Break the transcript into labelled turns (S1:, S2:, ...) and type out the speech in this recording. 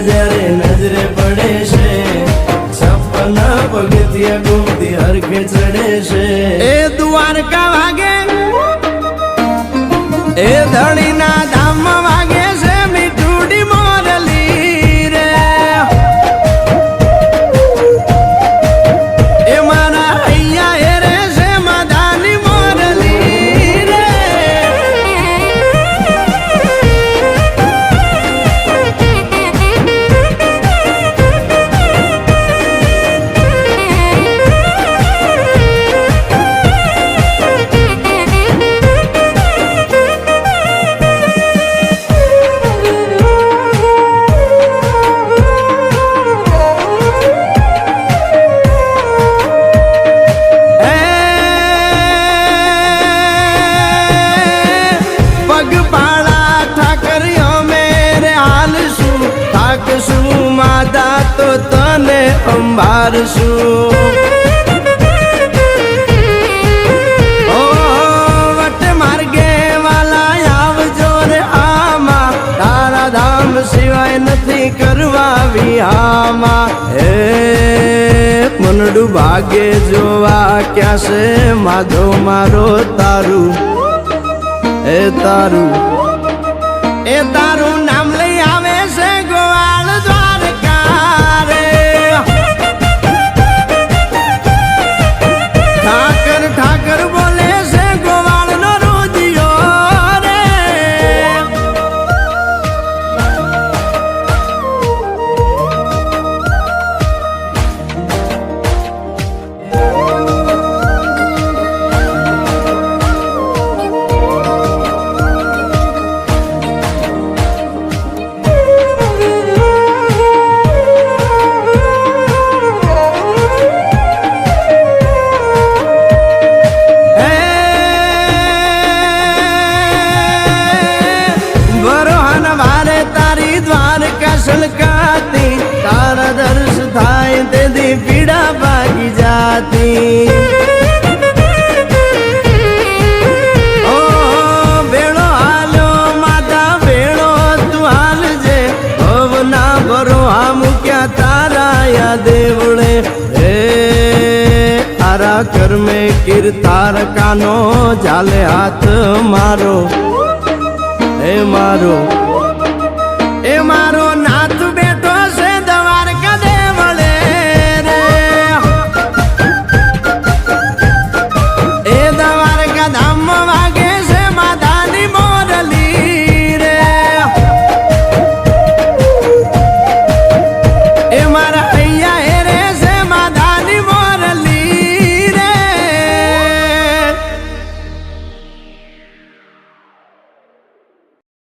S1: જ્યારે નજરે પડે છે સપના પગથિયા ગુમતી હરખે ચડે છે એ દ્વારકા વાગે એ ધણીના ધામમાં વાગે છે મીઠુડી મોરલી રે એ મારા અહીંયા એ રે છે માદાની મોરલી રે માદા તો તને અંબારશું ઓ વટ માર્ગે વાલા આવજો રે આમાં તારા ધામ સિવાય નથી કરવા વિહામાં હે મનડું ભાગે જોવા ક્યાં છે માધો મારો તારું એ તારું નામ લઈ આવે છે ગોવાળ દ્વારકા રે ઠાકર ઠાકર બોલે છે ગોવાળ નો રોજિયો રે સલકાતી તારા દર્શ થાય તેથી પીડા ભાગી જાતી ઓ ભેળો હાલ્યો માતા ભેળો તું હાલજે ભવના ભરો આ મૂક્યા તારા યા દેવળે હે તારા કર્મે કીર્તારકાનો ચાલે હાથ મારો હે મારો